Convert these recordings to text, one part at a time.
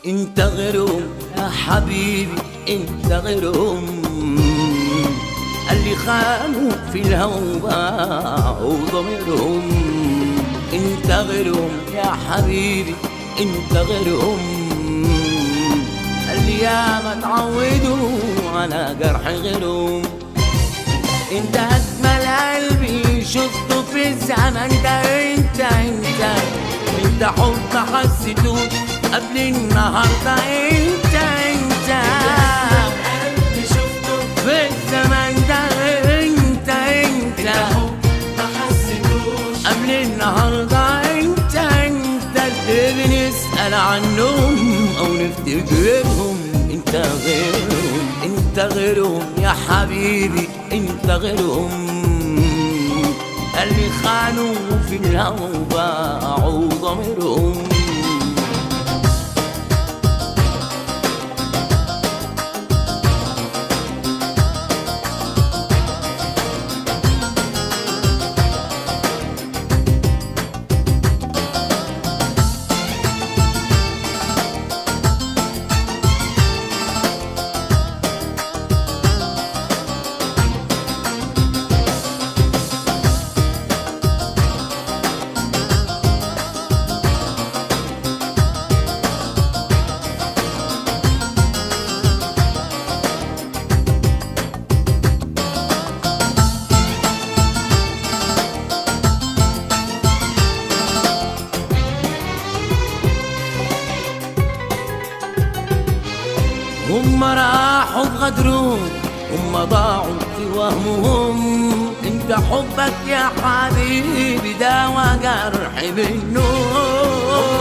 انت غيرهم يا حبيبي، انت غيرهم اللي خانوا في الهوى باعوا ضميرهم. انت غيرهم يا حبيبي، انت غيرهم اللي ياما تعودوا على جرح غيرهم. انت اجمل قلبي شفته في الزمن ده، انت حب ما حسيتوش قبل النهارده. انت قلبي شفته في الزمن ده، انت حب ما حسيتوش قبل النهارده. انت اللي بنسأل عنهم او نفتكرهم. انت غيرهم، انت غيرهم يا حبيبي، انت غيرهم اللي خانوا في الهوى وباعوا ضميرهم. هم راحوا بغدرهم، هم ضاعوا في وهمهم. انت حبك يا حبيبي داوى جرح بالنوم.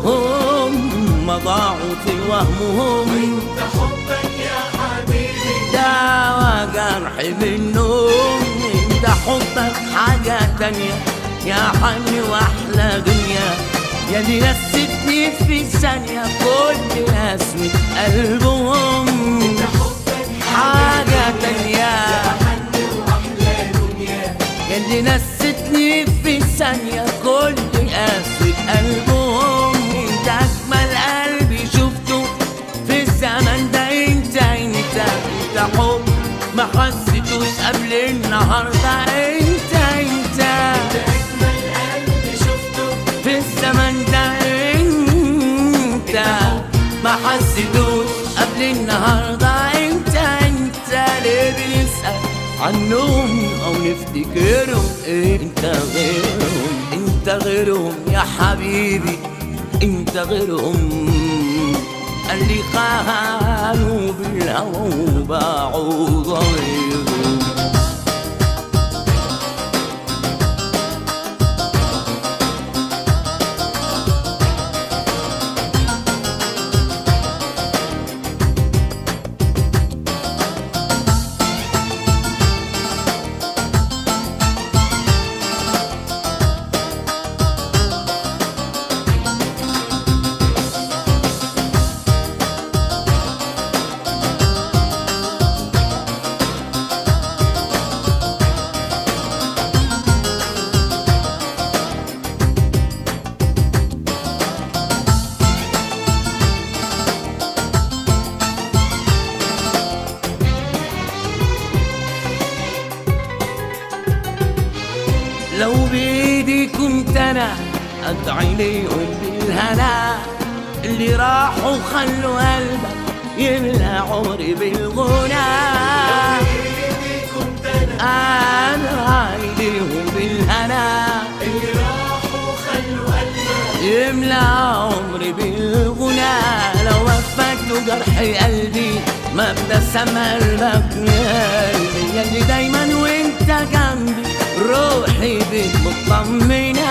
هم ضاعوا في وهمهم، انت حبك يا حبيبي داوى جرح بالنوم. انت حبك حاجة تانية يا حني واحلى دنيا، يا اللي نستني في ثانية كل قسوة قلبهم. انت حبك حاجة تانية يا حن واحلى دنيا، يا اللي نستني في ثانية كل قسوة قلبهم. انت أجمل قلبي شفته في الزمن ده. انت حب ما حسيتوش قبل النهارده. انت اجمل قلبي شفته في الزمن ده. انت ما حسيتوش قبل النهارده. انت ليه بنسأل عنهم او نفتكرهم. انت غيرهم، انت غيرهم يا حبيبي، انت غيرهم اللي خانوا بالهوى وباعوا ضميرهم. لو بيدي كنت انا ادعي ليهم بالهنا، اللي راحوا خلوا قلبك يملى عمري بالغنى. كنت انا ادعي ليهم بالهنا، اللي راحوا خلوا قلبك يملى عمري بالغنى. لو وفت جرح قلبي ما ابتسم قلبك يا قلبي، ياللي دايما وانت جنبي روحي بيك مطمنة.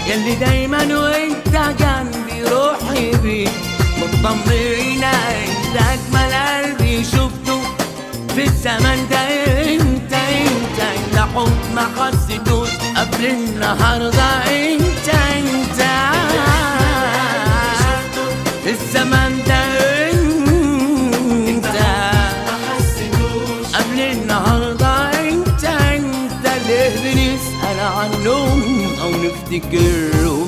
ياللي دايما وانت جنبي روحي بيك مطمنة. انت اجمل قلبي شفته في الزمن ده. انت حب ما حسيتوش قبل النهارده. انت في الزمن ده. انت قبل النهارده. انت ليه بنسأل عنهم أو نفتكرهم